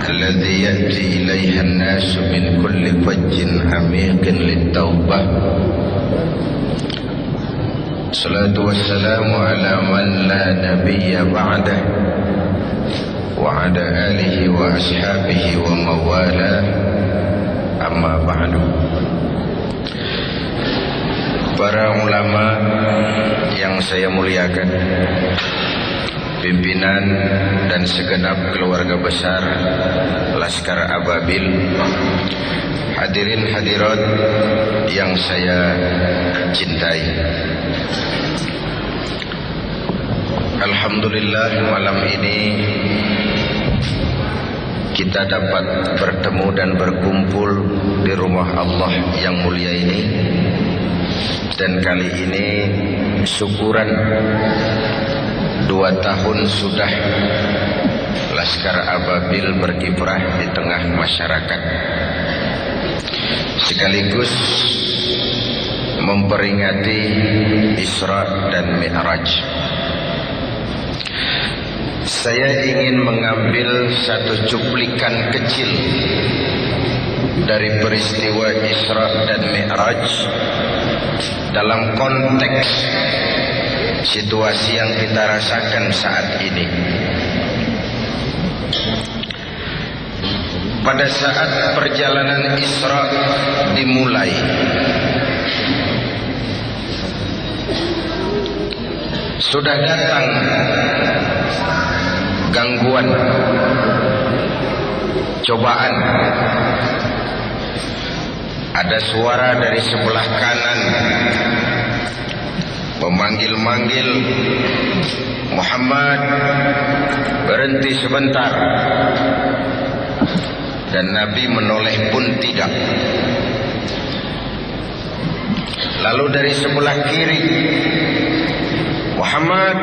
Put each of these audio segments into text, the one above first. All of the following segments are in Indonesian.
الذي يأتي إليها الناس من كل فج عميق للتوبة. الصلاة والسلام على من لا نبي بعده وعلى آله وأصحابه وموالاه. Amma ba'du. Para ulama yang saya muliakan, pimpinan dan segenap keluarga besar Laskar Ababil, hadirin hadirat yang saya cintai. Alhamdulillah, malam ini kita dapat bertemu dan berkumpul di rumah Allah yang mulia ini. Dan kali ini syukuran 2 tahun sudah Laskar Ababil berkiprah di tengah masyarakat, sekaligus memperingati Isra dan Mi'raj. Saya ingin mengambil satu cuplikan kecil dari peristiwa Isra dan Mi'raj dalam konteks situasi yang kita rasakan saat ini. Pada saat perjalanan Isra dimulai, sudah datang gangguan, cobaan. Ada suara dari sebelah kanan memanggil-manggil, Muhammad, berhenti sebentar. Dan Nabi menoleh pun tidak. Lalu dari sebelah kiri, Muhammad,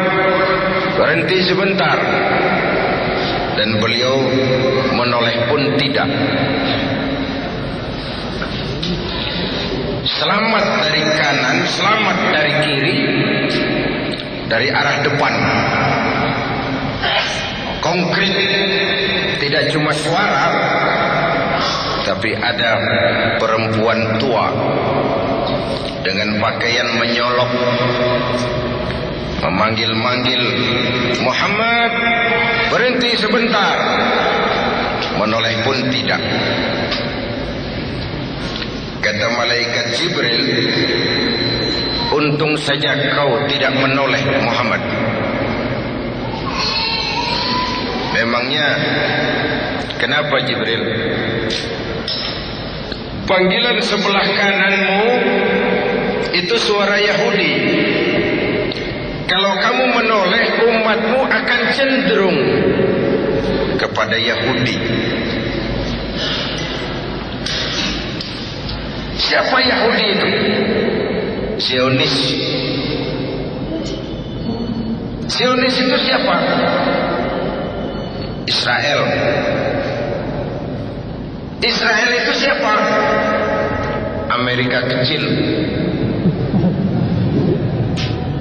berhenti sebentar. Dan beliau menoleh pun tidak. Selamat dari kanan, selamat dari kiri, dari arah depan. Konkret, tidak cuma suara, tapi ada perempuan tua dengan pakaian menyolok, memanggil-manggil, Muhammad, berhenti sebentar. Menoleh pun tidak. Kata malaikat Jibril, untung saja kau tidak menoleh Muhammad. Memangnya kenapa Jibril? Panggilan sebelah kananmu itu suara Yahudi. Kalau kamu menoleh, umatmu akan cenderung kepada Yahudi. Siapa Yahudi itu? Zionis. Zionis itu siapa? Israel. Israel itu siapa? Amerika kecil.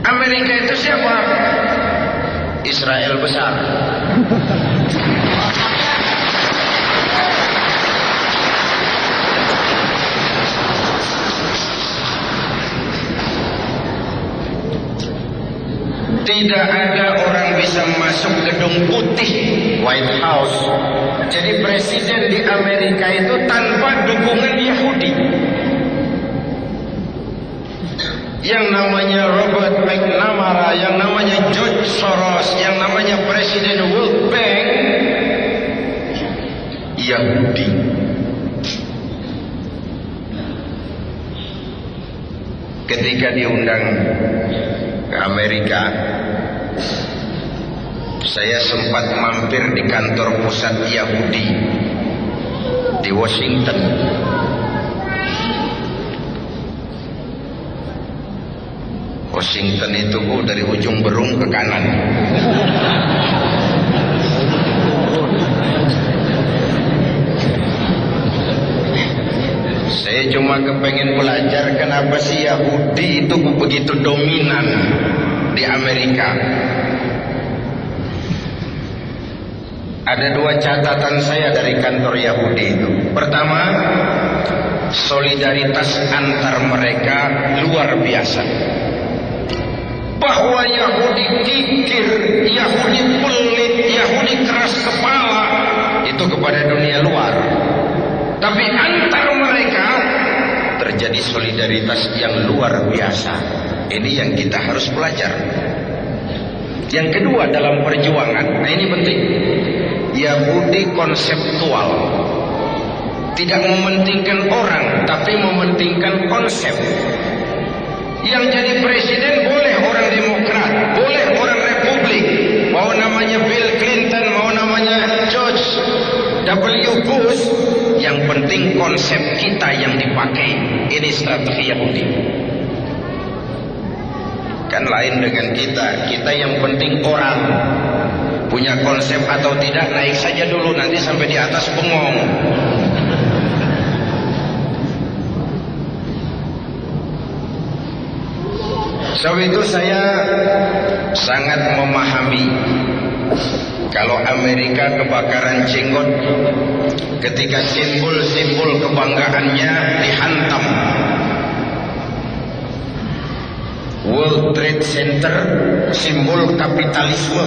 Amerika itu siapa? Israel besar. Tidak ada orang bisa masuk gedung putih, White House, jadi presiden di Amerika itu tanpa dukungan Yahudi. Yang namanya Robert McNamara, yang namanya George Soros, yang namanya Presiden World Bank, Yahudi. Ketika diundang ke Amerika, saya sempat mampir di kantor pusat Yahudi di Washington. Washington itu dari ujung Berung ke kanan. Saya cuma kepengen belajar kenapa sih Yahudi itu begitu dominan di Amerika. Ada dua catatan saya dari kantor Yahudi itu. Pertama, solidaritas antar mereka luar biasa. Bahwa Yahudi kikir, Yahudi pelit, Yahudi keras kepala, itu kepada dunia luar. Tapi antar mereka terjadi solidaritas yang luar biasa. Ini yang kita harus belajar. Yang kedua, dalam perjuangan, nah ini penting, Yahudi konseptual, tidak mementingkan orang, tapi mementingkan konsep. Yang jadi presiden boleh orang Demokrat, boleh orang Republik, mau namanya Bill Clinton, mau namanya George W. Bush, yang penting konsep kita yang dipakai. Ini strategi Yahudi. Kan lain dengan kita yang penting orang. Punya konsep atau tidak, naik saja dulu, nanti sampai di atas bengong. Sebab itu saya sangat memahami kalau Amerika kebakaran jenggot ketika simbol-simbol kebanggaannya dihantam. World Trade Center, simbol kapitalisme.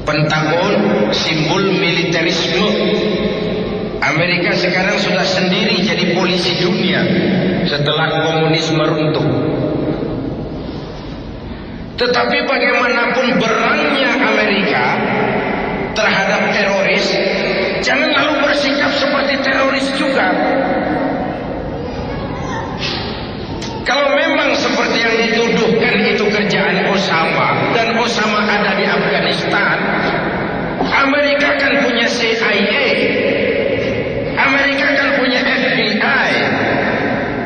Pentagon, simbol militerisme. Amerika sekarang sudah sendiri jadi polisi dunia setelah komunisme runtuh. Tetapi bagaimanapun berangnya Amerika terhadap teroris, jangan lalu bersikap seperti teroris juga. Kalau memang seperti yang dituduhkan itu kerjaan Osama, dan Osama ada di Afghanistan, Amerika kan punya CIA, Amerika kan punya FBI,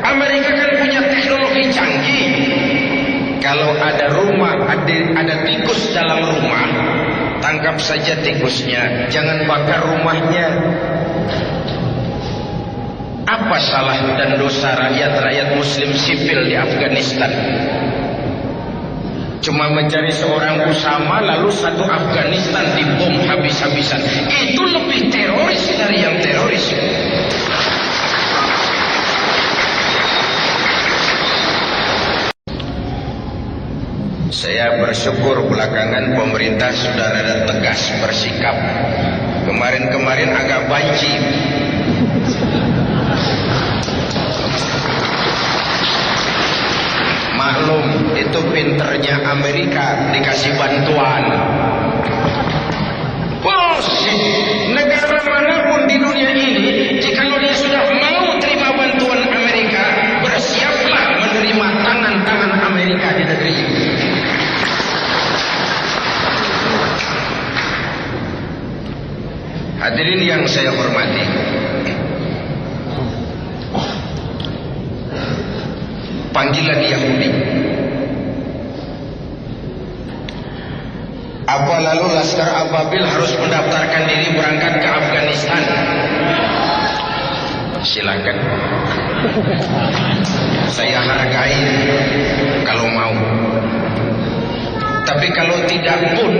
Amerika kan punya teknologi canggih. Kalau ada rumah, ada tikus dalam rumah, tangkap saja tikusnya, jangan bakar rumahnya. Apa salah dan dosa rakyat-rakyat muslim sipil di Afghanistan? Cuma mencari seorang Usama, lalu satu Afghanistan dibom habis-habisan. Itu lebih teroris dari yang teroris. Saya bersyukur belakangan pemerintah sudah rada tegas bersikap. Kemarin-kemarin agak banci. Maklum, itu pinternya Amerika, dikasih bantuan. Bullshit. Negara manapun di dunia ini, jikalau dia sudah mau terima bantuan Amerika, bersiaplah menerima tangan-tangan Amerika di negeri ini. Hadirin yang saya hormati, panggilan Yahudi. Apa lalu Laskar Ababil harus mendaftarkan diri berangkat ke Afghanistan? Silakan. Saya hargai kalau mau. Tapi kalau tidak pun,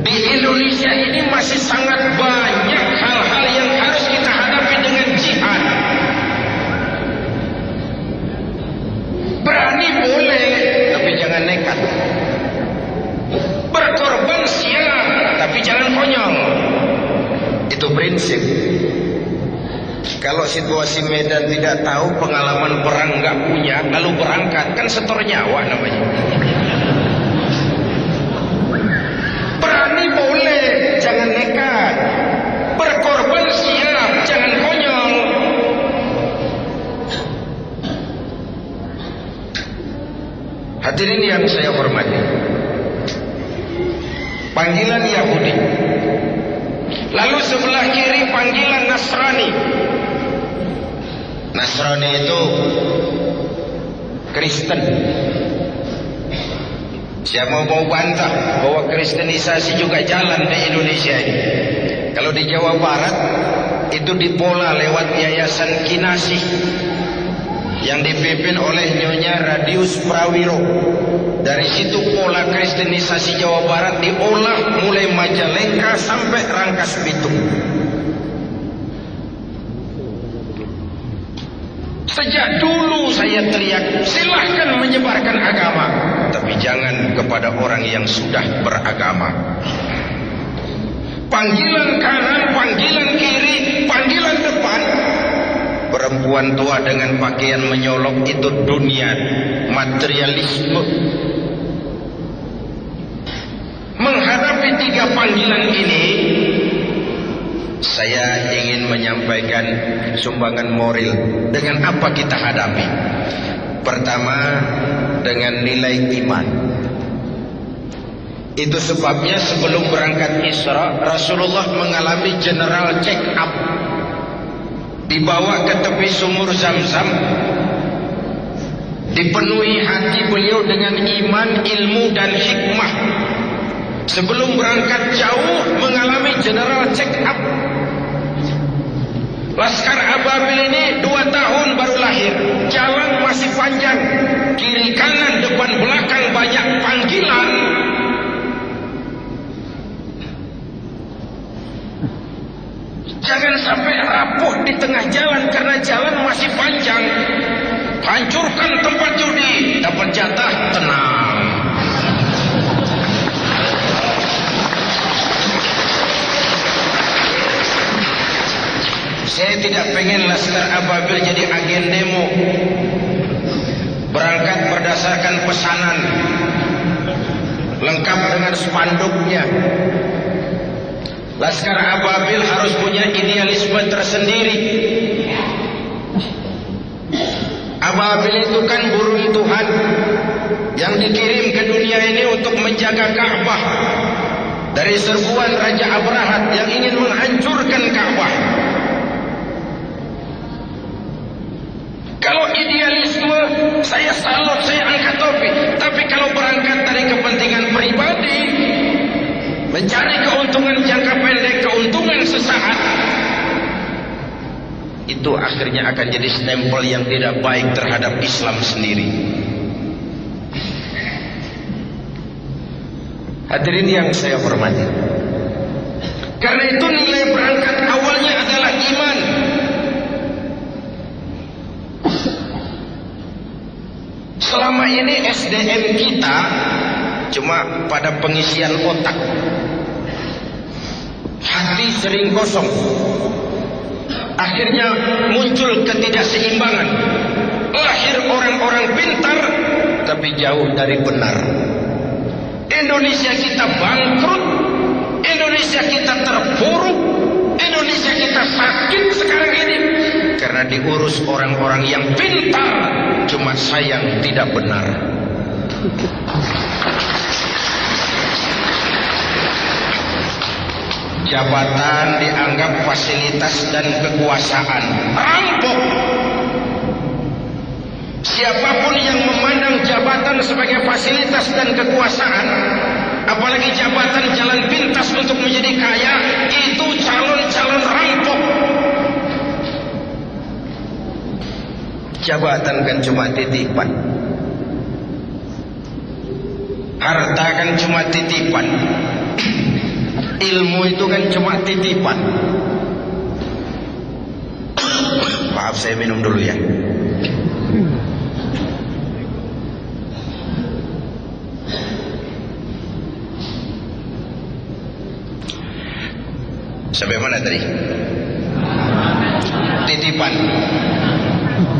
di Indonesia ini masih sangat banyak hal-hal yang harus kita hadapi dengan jihad. Berani boleh, tapi jangan nekat. Berkorban siap, tapi jangan konyol. Itu prinsip. Kalau situasi medan tidak tahu, pengalaman perang nggak punya, lalu berangkat, kan setor nyawa namanya. Berani boleh, jangan nekat. Berkorban siap, jangan konyol. Hadirin yang saya hormati, panggilan Yahudi, lalu sebelah kiri panggilan Nasrani. Nasrani itu Kristen. Siapa mau bantah bahwa kristenisasi juga jalan di Indonesia ini? Kalau di Jawa Barat itu dipola lewat Yayasan Kinasih yang dipimpin oleh Nyonya Radius Prawiro. Dari situ pola kristenisasi Jawa Barat diolah mulai sampai Rangkas Bitung. Sejak dulu saya teriak, silahkan menyebarkan agama, tapi jangan kepada orang yang sudah beragama. Panggilan kanan, panggilan kiri, panggilan depan. Perempuan tua dengan pakaian menyolok itu dunia materialisme. Menghadapi 3 panggilan ini, saya ingin menyampaikan sumbangan moral. Dengan apa kita hadapi? Pertama, dengan nilai iman. Itu sebabnya sebelum berangkat Isra, Rasulullah mengalami general check up. Dibawa ke tepi sumur Zam-Zam, dipenuhi hati beliau dengan iman, ilmu dan hikmah. Sebelum berangkat jauh mengalami general check up. Laskar Ababil ini 2 tahun baru lahir, jalan masih panjang, kiri kanan depan belakang banyak panggilan. Jangan sampai rapuh di tengah jalan karena jalan masih panjang. Hancurkan tempat judi, dapat jatah, tenang. Saya tidak pengen Laskar Ababil jadi agen demo. Berangkat berdasarkan pesanan, lengkap dengan spanduknya. Laskar Ababil harus punya idealisme tersendiri. Ababil itu kan burung Tuhan yang dikirim ke dunia ini untuk menjaga Ka'bah dari serbuan Raja Abrahat yang ingin menghancurkan Ka'bah. Kalau idealisme, saya salut, saya angkat topi. Tapi kalau berangkat dari kepentingan pribadi, mencari keuntungan jangka pendek, keuntungan sesaat, itu akhirnya akan jadi stempel yang tidak baik terhadap Islam sendiri. Hadirin yang saya hormati, karena itu nilai berangkat awalnya adalah iman. Selama ini SDM kita cuma pada pengisian otak, hati sering kosong. Akhirnya muncul ketidakseimbangan. Lahir orang-orang pintar tapi jauh dari benar. Indonesia kita bangkrut, Indonesia kita terpuruk, Indonesia kita sakit sekarang ini karena diurus orang-orang yang pintar, cuma sayang tidak benar. Jabatan dianggap fasilitas dan kekuasaan. Rampok. Siapapun yang memandang jabatan sebagai fasilitas dan kekuasaan, apalagi jabatan jalan pintas untuk menjadi kaya, itu calon-calon rampok. Jabatan kan cuma titipan, harta kan cuma titipan, ilmu itu kan cuma titipan. Maaf, saya minum dulu ya. Sampai mana tadi? Titipan.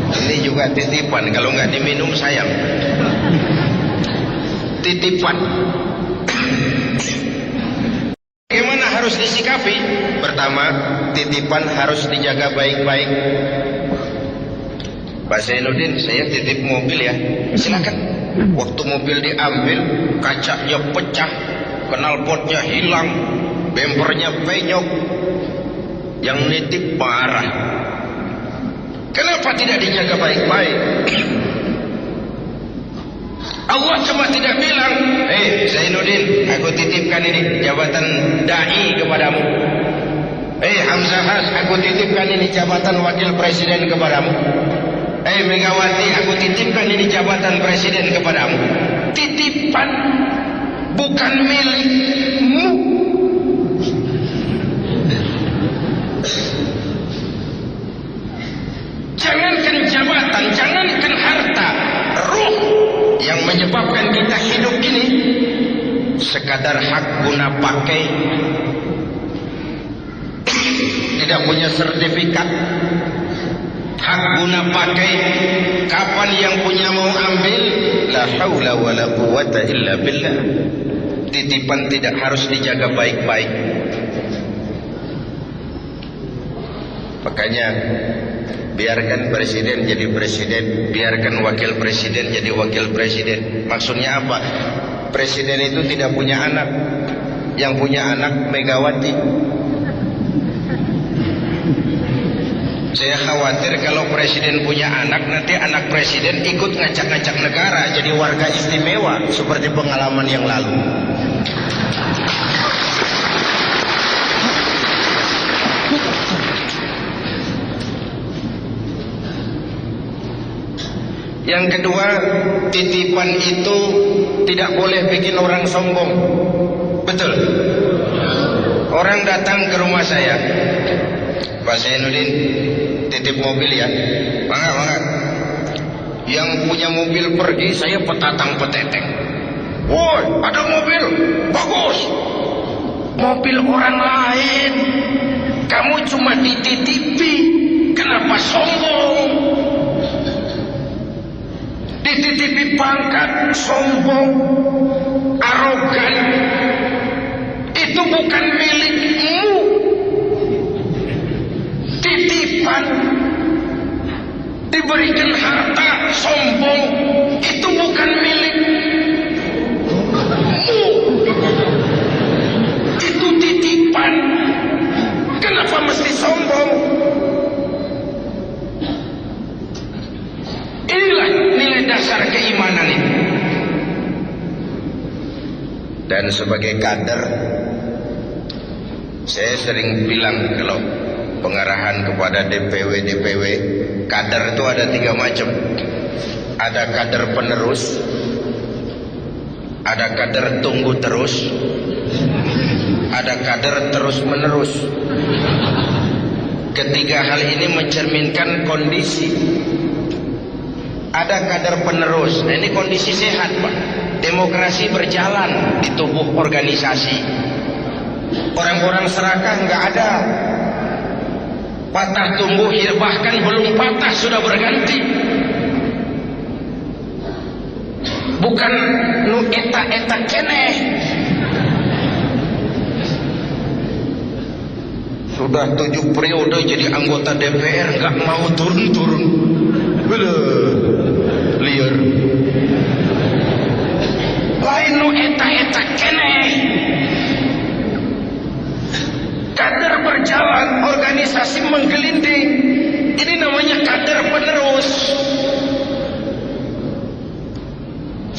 Ini juga titipan, kalau nggak diminum sayang. Titipan. Bagaimana harus disikapi? Pertama, titipan harus dijaga baik-baik. Pak Zainuddin, saya titip mobil ya. Silakan. Waktu mobil diambil, kacanya pecah, knalpotnya hilang, bempernya penyok, yang nitip marah. Kenapa tidak dijaga baik-baik? Allah cuma tidak bilang, Zainuddin, aku titipkan ini jabatan da'i kepadamu. Hamzahas, aku titipkan ini jabatan wakil presiden kepadamu. Megawati, aku titipkan ini jabatan presiden kepadamu. Titipan, bukan milikmu. hak guna pakai, tidak punya sertifikat hak guna pakai. Kapan yang punya mau ambil? La haula wala quwata illa billah. Titipan tidak harus dijaga baik-baik. Makanya biarkan presiden jadi presiden, biarkan wakil presiden jadi wakil presiden. Maksudnya apa? Presiden itu tidak punya anak. Yang punya anak Megawati. Saya khawatir kalau presiden punya anak, nanti anak presiden ikut ngacak-ngacak negara jadi warga istimewa seperti pengalaman yang lalu. Yang kedua, titipan itu tidak boleh bikin orang sombong. Betul? Orang datang ke rumah saya, Pak Zainuddin, titip mobil ya. Mangga. Yang punya mobil pergi, saya petatang peteteng. Woi, ada mobil, bagus. Mobil orang lain, kamu cuma dititipi, kenapa sombong? Dititipi pangkat, sombong, arogan. Itu bukan milikmu. Titipan, diberikan harta, sombong, itu bukan milikmu. Itu titipan. Kenapa mesti sombong? Inilah nilai dasar keimanan itu. Dan sebagai kader, saya sering bilang kalau pengarahan kepada DPW, kader itu ada 3 macam. Ada kader penerus, ada kader tunggu terus, ada kader terus menerus. Ketiga hal ini mencerminkan kondisi. Ada kader penerus. Nah, ini kondisi sehat, Pak. Demokrasi berjalan di tubuh organisasi. Orang-orang serakah nggak ada. Patah tumbuh, bahkan belum patah sudah berganti. Bukan nu eta keneh. Sudah 7 periode jadi anggota DPR nggak mau turun-turun. Liar. Lain nu eta keneh. Kader berjalan, organisasi menggelinding. Ini namanya kader penerus.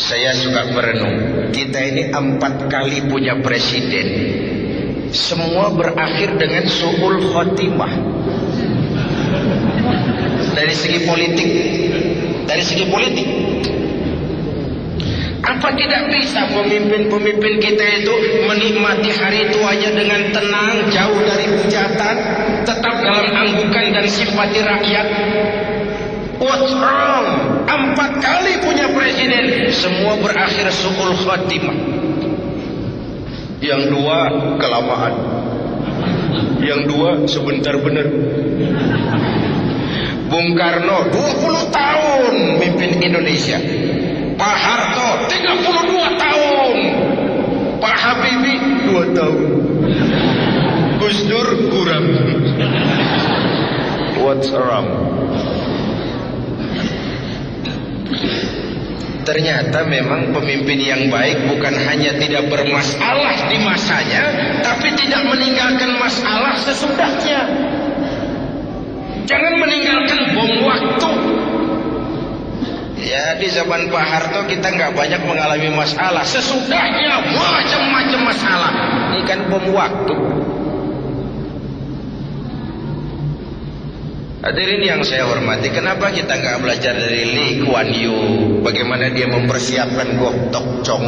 Saya suka merenung. Kita ini 4 kali punya presiden. Semua berakhir dengan su'ul khotimah. Dari segi politik, apa tidak bisa pemimpin-pemimpin kita itu menikmati hari tuanya dengan tenang, jauh dari hujatan, tetap dalam anggukan dan simpati rakyat? What's wrong? 4 kali punya presiden, semua berakhir su'ul khotimah. Yang 2 kelamaan, yang 2 sebentar benar. Bung Karno 20 tahun mimpin Indonesia, Pak Harto 32 tahun, Pak Habibie 2 tahun, Gus Dur kurang. What's wrong? Ternyata memang pemimpin yang baik bukan hanya tidak bermasalah di masanya, tapi tidak meninggalkan masalah sesudahnya. Jangan meninggalkan bom waktu. Ya, di zaman Pak Harto kita nggak banyak mengalami masalah. Sesudahnya macam-macam masalah. Ini kan bom waktu. Hadirin yang saya hormati, kenapa kita nggak belajar dari Lee Kuan Yew, bagaimana dia mempersiapkan Gok Tok Chong?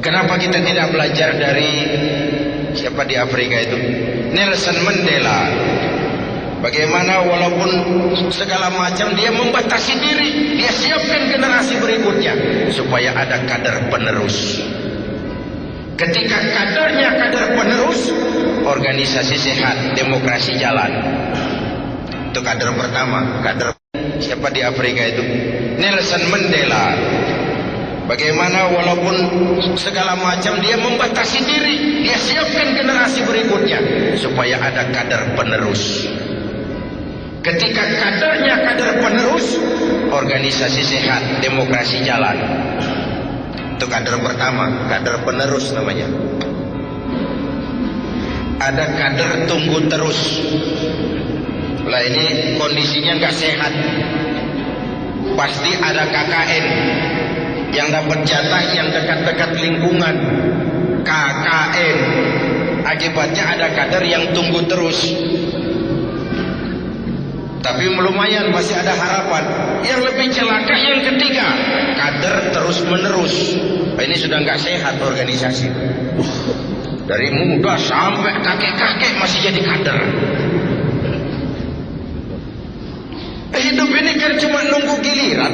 Kenapa kita tidak belajar dari siapa di Afrika itu, Nelson Mandela? Bagaimana walaupun segala macam dia membatasi diri, dia siapkan generasi berikutnya supaya ada kader penerus. Ketika kadernya kader penerus, organisasi sehat, demokrasi jalan. Itu kader pertama. Kader siapa di Afrika itu? Nelson Mandela. Bagaimana walaupun segala macam dia membatasi diri, dia siapkan generasi berikutnya supaya ada kader penerus. Ketika kadernya kader penerus, organisasi sehat, demokrasi jalan. Itu kader pertama, kader penerus namanya. Ada kader tunggu terus. Lah ini kondisinya nggak sehat. Pasti ada KKN yang dapat jatah yang dekat-dekat lingkungan. KKN. Akibatnya ada kader yang tunggu terus. Tapi lumayan masih ada harapan. Yang lebih celaka yang ketiga, kader terus menerus. Ini sudah nggak sehat organisasi. Dari muda sampai kakek-kakek masih jadi kader. Hidup ini kan cuma nunggu giliran.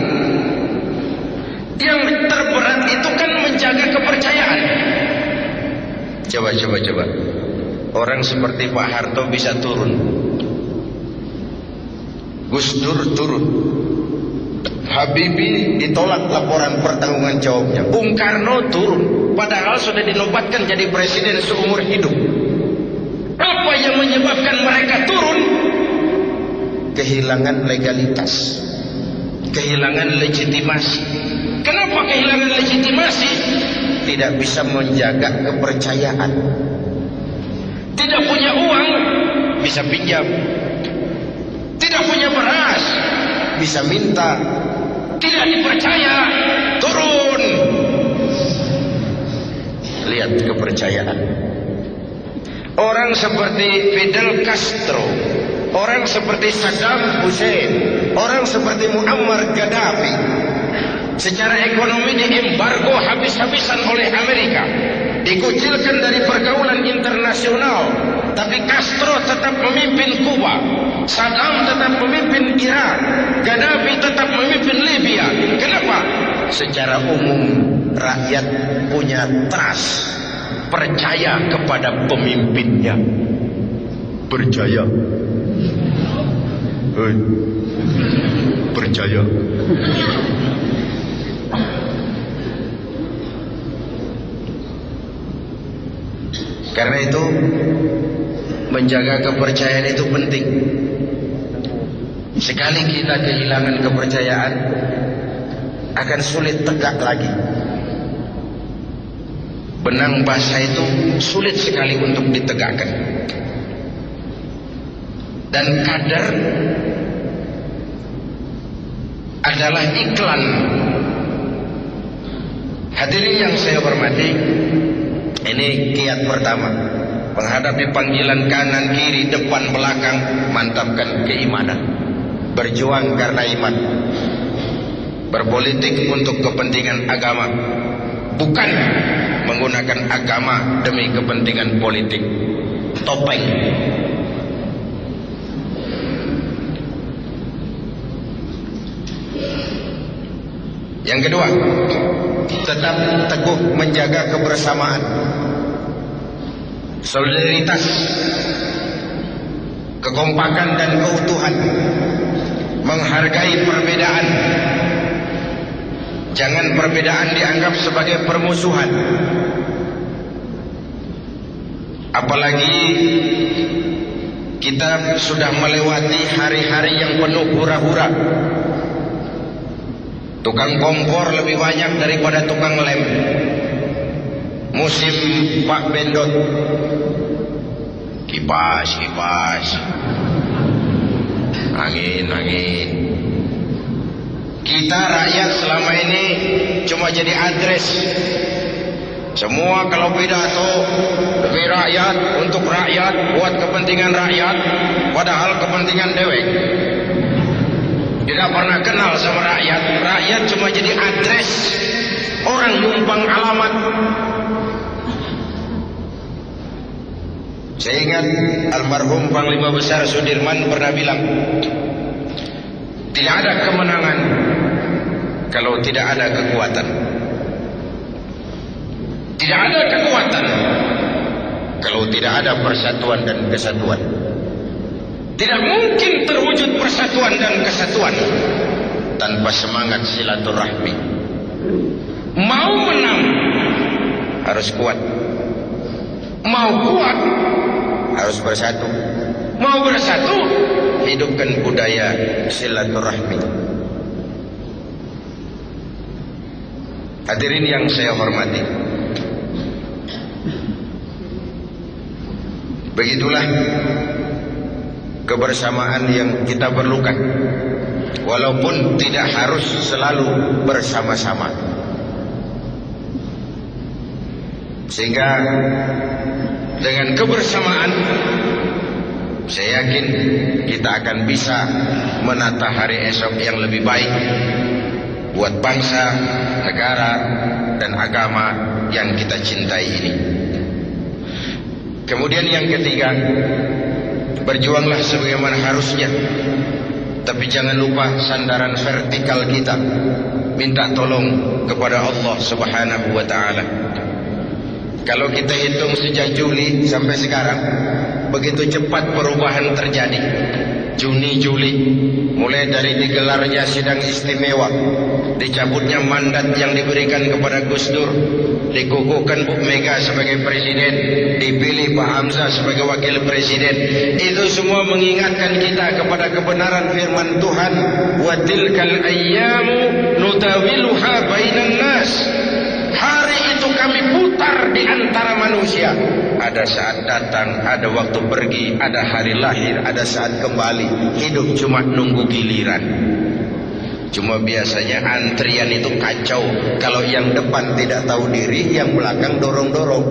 Yang terberat itu kan menjaga kepercayaan. Coba. Orang seperti Pak Harto bisa turun. Gus Dur turun. Habibie ditolak laporan pertanggungan jawabnya. Bung Karno turun. Padahal sudah dinobatkan jadi presiden seumur hidup. Apa yang menyebabkan mereka turun? Kehilangan legalitas. Kehilangan legitimasi. Kenapa kehilangan legitimasi? Tidak bisa menjaga kepercayaan. Tidak punya uang, bisa pinjam. Tidak punya beras, bisa minta. Tidak dipercaya, turun. Lihat kepercayaan. Orang seperti Fidel Castro, orang seperti Saddam Hussein, orang seperti Muammar Gaddafi, secara ekonomi diembargo habis-habisan oleh Amerika, dikucilkan dari pergaulan internasional. Tapi Castro tetap memimpin Kuba, Saddam tetap memimpin Irak, Gaddafi tetap memimpin Libya. Kenapa? Secara umum rakyat punya trust, percaya kepada pemimpinnya. Percaya. Percaya. Karena itu menjaga kepercayaan itu penting. Sekali kita kehilangan kepercayaan, akan sulit tegak lagi. Benang basah itu sulit sekali untuk ditegakkan. Dan kader adalah iklan. Hadirin yang saya hormati, ini kiat pertama. Menghadapi panggilan kanan, kiri, depan, belakang, mantapkan keimanan. Berjuang karena iman. Berpolitik untuk kepentingan agama, bukan menggunakan agama demi kepentingan politik. Topeng. Yang kedua, tetap teguh menjaga kebersamaan, solidaritas, kekompakan dan keutuhan, menghargai perbedaan. Jangan perbedaan dianggap sebagai permusuhan. Apalagi kita sudah melewati hari-hari yang penuh hura-hura. Tukang kompor lebih banyak daripada tukang lem. Musim Pak Bendot, kipas, angin. Kita rakyat selama ini cuma jadi address. Semua kalau pidato demi rakyat, untuk rakyat, buat kepentingan rakyat, padahal kepentingan dewek. Tidak pernah kenal sama rakyat. Rakyat cuma jadi address. Orang numpang alamat. Saya ingat almarhum Panglima Besar Sudirman pernah bilang, tidak ada kemenangan kalau tidak ada kekuatan. Tidak ada kekuatan kalau tidak ada persatuan dan kesatuan. Tidak mungkin terwujud persatuan dan kesatuan tanpa semangat silaturahmi. Mau menang harus kuat. Mau kuat harus bersatu. Mau bersatu, hidupkan budaya silaturahmi. Hadirin yang saya hormati, begitulah kebersamaan yang kita perlukan, walaupun tidak harus selalu bersama-sama. Sehingga dengan kebersamaan, saya yakin kita akan bisa menata hari esok yang lebih baik buat bangsa, negara, dan agama yang kita cintai ini. Kemudian yang ketiga, berjuanglah sebagaimana harusnya, tapi jangan lupa sandaran vertikal kita, minta tolong kepada Allah Subhanahu wa ta'ala. Kalau kita hitung sejak Juli sampai sekarang, begitu cepat perubahan terjadi. Juni, Juli, mulai dari digelarnya sidang istimewa, dicabutnya mandat yang diberikan kepada Gus Dur, dikukuhkan Bu Mega sebagai presiden, dipilih Pak Hamzah sebagai wakil presiden. Itu semua mengingatkan kita kepada kebenaran firman Tuhan, wa tilkal ayyamu nutawiluha bainan nas. Hari itu kami putar di antara manusia. Ada saat datang, ada waktu pergi, ada hari lahir, ada saat kembali. Hidup cuma nunggu giliran. Cuma biasanya antrian itu kacau. Kalau yang depan tidak tahu diri, yang belakang dorong-dorong.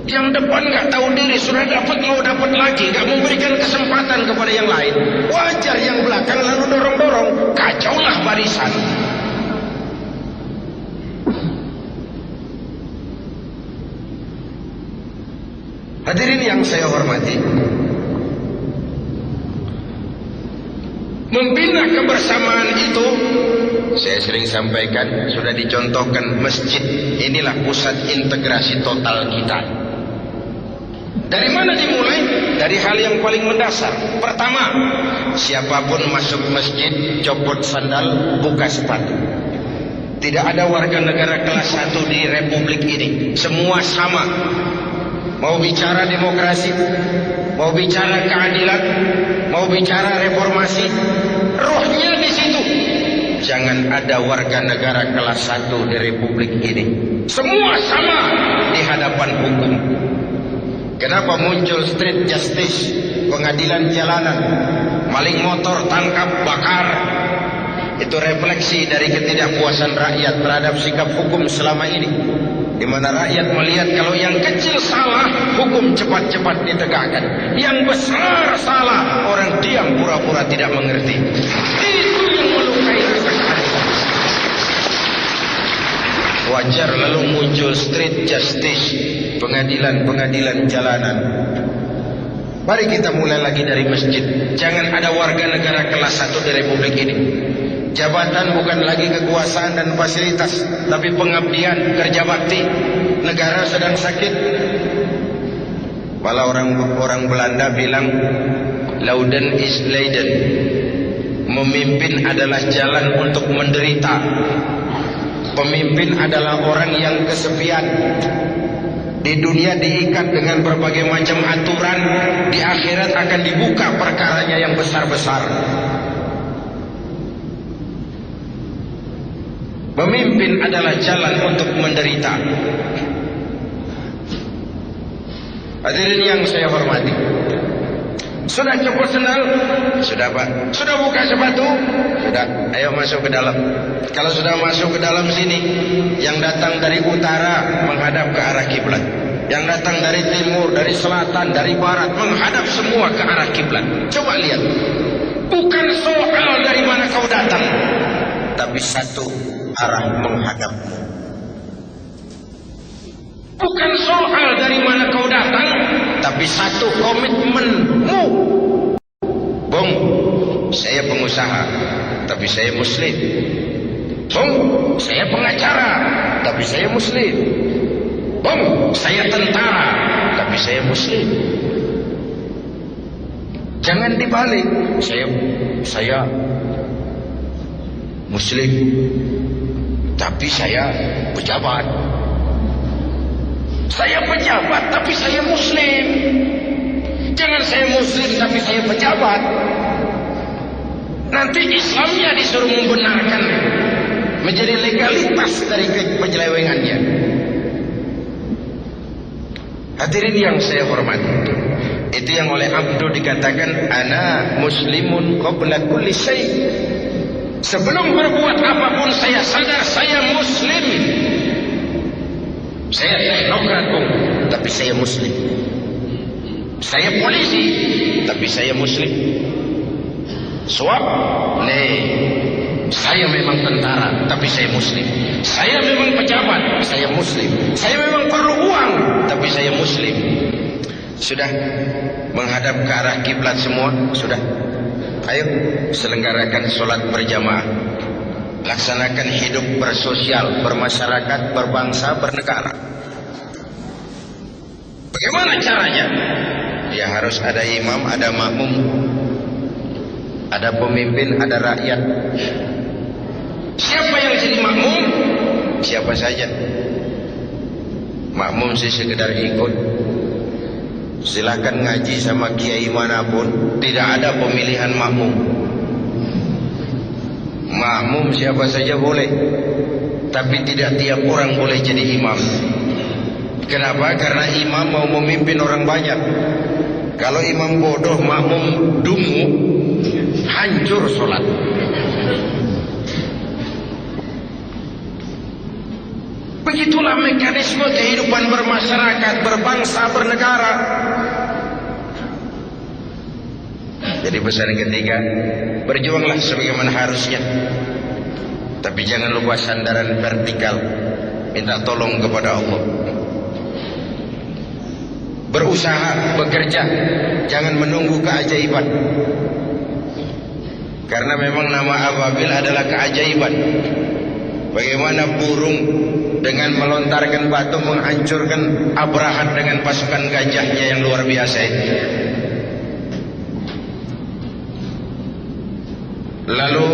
Yang depan nggak tahu diri, sudah dapat mau dapat lagi, nggak memberikan kesempatan kepada yang lain. Wajar yang belakang lalu dorong-dorong. Kacaulah barisan. Hadirin yang saya hormati, membina kebersamaan itu, saya sering sampaikan, sudah dicontohkan masjid. Inilah pusat integrasi total kita. Dari mana dimulai? Dari hal yang paling mendasar. Pertama, siapapun masuk masjid, copot sandal, buka sepatu. Tidak ada warga negara kelas 1 di republik ini. Semua sama. Mau bicara demokrasi, mau bicara keadilan, mau bicara reformasi, rohnya di situ. Jangan ada warga negara kelas 1 di republik ini. Semua sama di hadapan hukum. Kenapa muncul street justice, pengadilan jalanan, maling motor tangkap, bakar? Itu refleksi dari ketidakpuasan rakyat terhadap sikap hukum selama ini. Di mana rakyat melihat kalau yang kecil salah, hukum cepat-cepat ditegakkan. Yang besar salah, orang diam pura-pura tidak mengerti. Itu yang melukai rasa keadilan. Wajar lalu muncul street justice, pengadilan-pengadilan jalanan. Mari kita mulai lagi dari masjid. Jangan ada warga negara kelas 1 di republik ini. Jabatan bukan lagi kekuasaan dan fasilitas, tapi pengabdian, kerja bakti. Negara sedang sakit. Malah orang Belanda bilang, Lauden is Leiden. Memimpin adalah jalan untuk menderita. Pemimpin adalah orang yang kesepian. Di dunia diikat dengan berbagai macam aturan, di akhirat akan dibuka perkaranya yang besar-besar. Pemimpin adalah jalan untuk menderita. Hadirin yang saya hormati, sudah copot sendal? Sudah Pak. Sudah buka sepatu? Sudah. Ayo masuk ke dalam. Kalau sudah masuk ke dalam sini, yang datang dari utara menghadap ke arah kiblat. Yang datang dari timur, dari selatan, dari barat menghadap semua ke arah kiblat. Coba lihat. Bukan soal dari mana kau datang, tapi satu arah menghadapmu. Bukan soal dari mana kau datang, tapi satu komitmenmu. Bung, saya pengusaha, tapi saya muslim. Bung, saya pengacara, tapi saya muslim. Saya tentara, tapi saya muslim. Jangan dibalik. Saya muslim, tapi saya pejabat. Saya pejabat, tapi saya muslim. Jangan saya muslim, tapi saya pejabat. Nanti Islamnya disuruh membenarkan, menjadi legalitas dari penyelewengannya. Hadirin yang saya hormati, itu yang oleh Abdu dikatakan ana muslimun qabla kulli syai'. Sebelum berbuat apapun saya sadar saya muslim. Saya teknokrat, tapi saya muslim. Saya polisi, tapi saya muslim. Suap, saya memang tentara, tapi saya muslim. Saya memang pejabat, saya muslim. Saya memang perlu uang, tapi saya muslim. Sudah menghadap ke arah kiblat semua? Sudah. Ayo selenggarakan sholat berjamaah. Laksanakan hidup bersosial, bermasyarakat, berbangsa, bernegara. Bagaimana caranya? Ya harus ada imam, ada makmum, ada pemimpin, ada rakyat. Siapa yang jadi makmum? Siapa saja. Makmum sih sekedar ikut. Silakan ngaji sama kiai manapun, tidak ada pemilihan makmum. Makmum siapa saja boleh, tapi tidak tiap orang boleh jadi imam. Kenapa? Karena imam mau memimpin orang banyak. Kalau imam bodoh, makmum dungu, hancur sholat. Begitulah mekanisme kehidupan bermasyarakat, berbangsa, bernegara. Jadi pesan ketiga, berjuanglah sebagaimana harusnya, tapi jangan lupa sandaran vertikal. Minta tolong kepada Allah. Berusaha, bekerja, jangan menunggu keajaiban. Karena memang nama ababil adalah keajaiban. Bagaimana burung dengan melontarkan batu menghancurkan Abrahat dengan pasukan gajahnya yang luar biasa itu. Lalu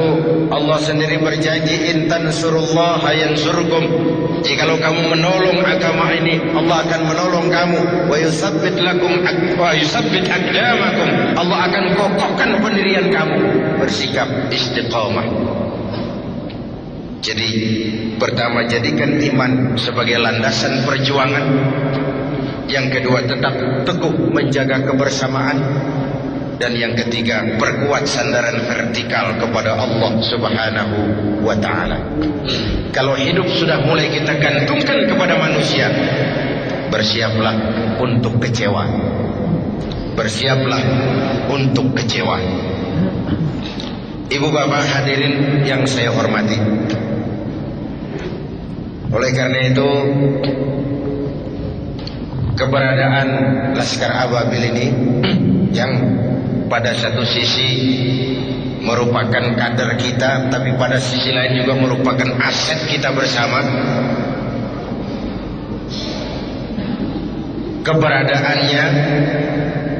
Allah sendiri berjanji, in tansurullaha yansurkum. Jikalau kamu menolong agama ini, Allah akan menolong kamu. Wa yusabbit lakum wa yusabbit aqdamakum. Allah akan kokohkan pendirian kamu. Bersikap istiqamah. Jadi pertama, jadikan iman sebagai landasan perjuangan. Yang kedua, tetap teguh menjaga kebersamaan. Dan yang ketiga, perkuat sandaran vertikal kepada Allah Subhanahu wa ta'ala. Kalau hidup sudah mulai kita gantungkan kepada manusia, bersiaplah untuk kecewa. Bersiaplah untuk kecewa. Ibu bapak hadirin yang saya hormati, oleh karena itu keberadaan Laskar Ababil ini yang pada satu sisi merupakan kader kita, tapi pada sisi lain juga merupakan aset kita bersama. Keberadaannya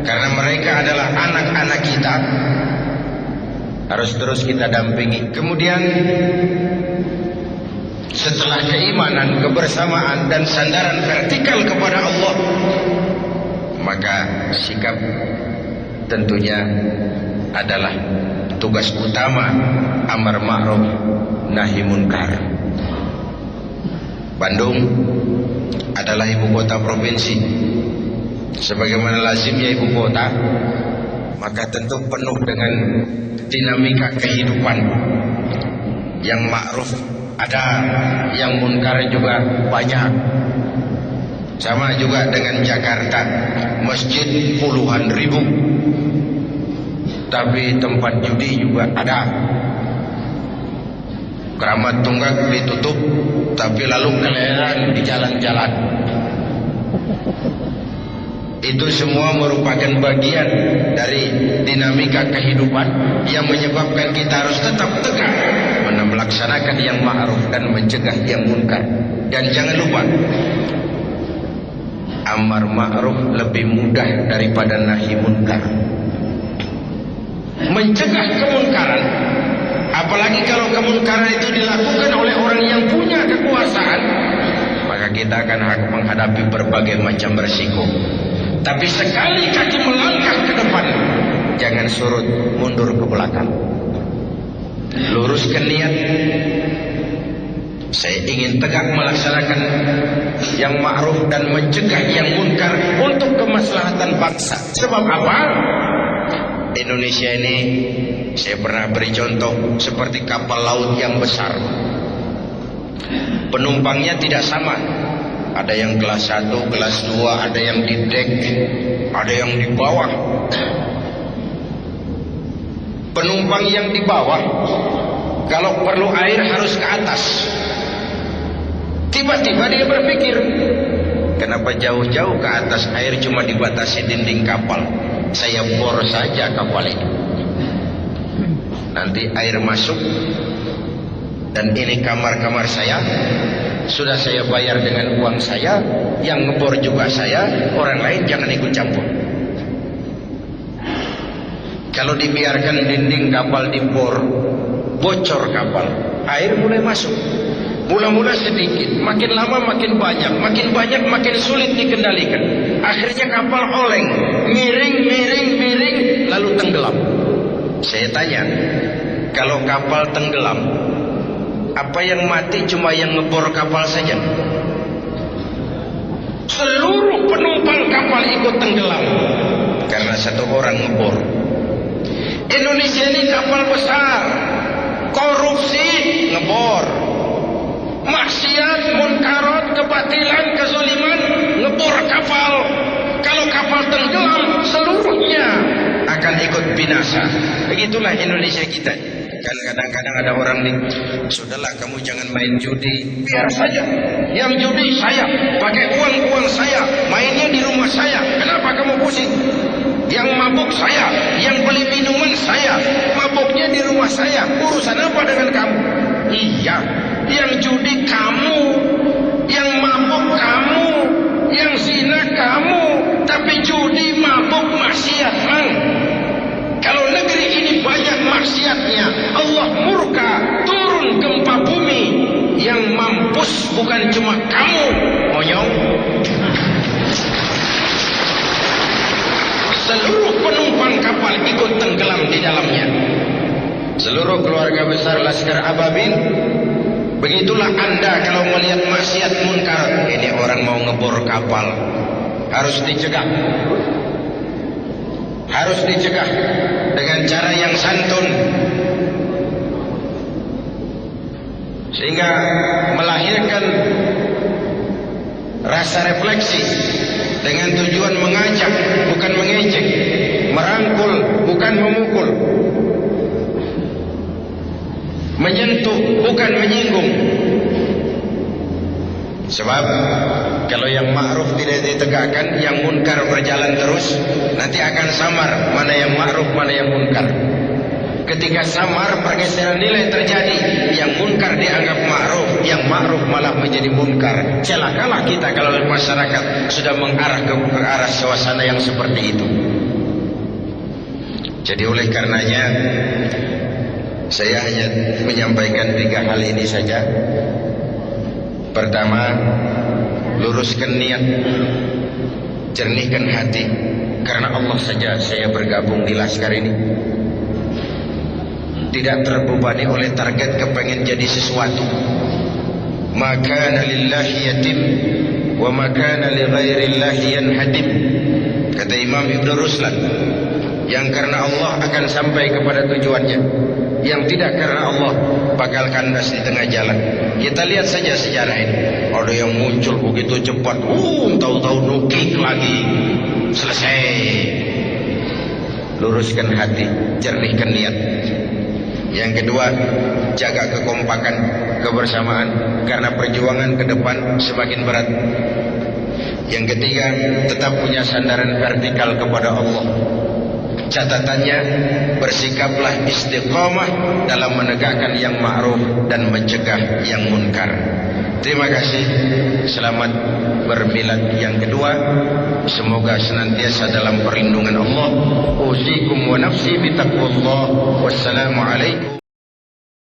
karena mereka adalah anak-anak kita, harus terus kita dampingi. Kemudian setelah keimanan, kebersamaan dan sandaran vertikal kepada Allah, maka sikap tentunya adalah tugas utama amar ma'ruf nahi munkar. Bandung adalah ibu kota provinsi. Sebagaimana lazimnya ibu kota, maka tentu penuh dengan dinamika kehidupan. Yang ma'ruf ada, yang munkar juga banyak. Sama juga dengan Jakarta, masjid puluhan ribu, tapi tempat judi juga ada. Keramat Tunggak ditutup, tapi lalu keleran di jalan-jalan. Itu semua merupakan bagian dari dinamika kehidupan yang menyebabkan kita harus tetap tegak melaksanakan yang ma'ruf dan mencegah yang munkar. Dan jangan lupa, amar ma'ruf lebih mudah daripada nahi munkar. Mencegah kemunkaran, apalagi kalau kemunkaran itu dilakukan oleh orang yang punya kekuasaan, maka kita akan menghadapi berbagai macam resiko. Tapi sekali kaki melangkah ke depan, jangan surut mundur ke belakang. Luruskan niat. Saya ingin tegak melaksanakan yang ma'ruf dan mencegah yang munkar untuk kemaslahatan bangsa. Sebab apa? Indonesia ini, saya pernah beri contoh seperti kapal laut yang besar. Penumpangnya tidak sama. Ada yang kelas 1, kelas 2, ada yang di dek, ada yang di bawah. Penumpang yang di bawah, kalau perlu air harus ke atas. Tiba-tiba dia berpikir, kenapa jauh-jauh ke atas, air cuma dibatasi dinding kapal. Saya bor saja kapal ini. Nanti air masuk, dan ini kamar-kamar saya, sudah saya bayar dengan uang saya, yang ngebor juga saya, orang lain jangan ikut campur. Kalau dibiarkan dinding kapal dibor, bocor kapal, air mulai masuk. Mula-mula sedikit, makin lama makin banyak makin sulit dikendalikan. Akhirnya kapal oleng, miring, lalu tenggelam. Saya tanya, kalau kapal tenggelam, apa yang mati cuma yang ngebor kapal saja? Seluruh penumpang kapal ikut tenggelam karena satu orang ngebor. Indonesia ini kapal besar, korupsi ngebor, maksiat, munkarat, kebatilan, kezaliman ngebor kapal. Kalau kapal tenggelam, seluruhnya akan ikut binasa. Begitulah Indonesia kita. Kan kadang-kadang ada orang nih, sudahlah kamu jangan main judi, biar saja. Yang judi saya, pakai uang saya, mainnya di rumah saya. Kenapa kamu pusing? Yang mabuk saya, yang beli minuman saya, mabuknya di rumah saya. Urusan apa dengan kamu? Iya, yang judi kamu, yang mabuk kamu, yang zina kamu, tapi judi, mabuk, maksiat man. Kalau negeri ini banyak maksiatnya, Allah murka, turun gempa bumi. Yang mampus bukan cuma kamu, monyong. Seluruh penumpang kapal ikut tenggelam di dalamnya. Seluruh keluarga besar Laskar Ababil. Begitulah Anda kalau melihat maksiat munkar. Ini orang mau ngebor kapal, harus dicegah. Harus dicegah dengan cara yang santun, sehingga melahirkan rasa refleksi dengan tujuan mengajak bukan mengejek, merangkul bukan memukul, menyentuh bukan menyinggung. Sebab kalau yang ma'ruf tidak ditegakkan, yang munkar berjalan terus, nanti akan samar mana yang ma'ruf, mana yang munkar. Ketika samar, pergeseran nilai terjadi. Yang munkar dianggap ma'ruf, yang ma'ruf malah menjadi munkar. Celakalah kita kalau masyarakat sudah mengarah ke arah suasana yang seperti itu. Jadi oleh karenanya, saya hanya menyampaikan 3 hal ini saja. Pertama, luruskan niat, jernihkan hati. Karena Allah saja saya bergabung di Laskar ini. Tidak terbebani oleh target kepengen jadi sesuatu. Maka lillahi yatim wa maka li ghairillahi yanhadim. Kata Imam Ibn Ruslan, yang karena Allah akan sampai kepada tujuannya, yang tidak karena Allah bakal kandas di tengah jalan. Kita lihat saja sejarah ini. Ada yang muncul begitu cepat, tahu-tahu nukik lagi, selesai. Luruskan hati, jernihkan niat. Yang kedua, jaga kekompakan, kebersamaan, karena perjuangan ke depan semakin berat. Yang ketiga, tetap punya sandaran vertikal kepada Allah. Catatannya, bersikaplah istiqamah dalam menegakkan yang ma'ruf dan mencegah yang munkar. Terima kasih. Selamat bermilad yang kedua. Semoga senantiasa dalam perlindungan Allah. Usikum wa nafsi bitaqwallah. Wassalamualaikum.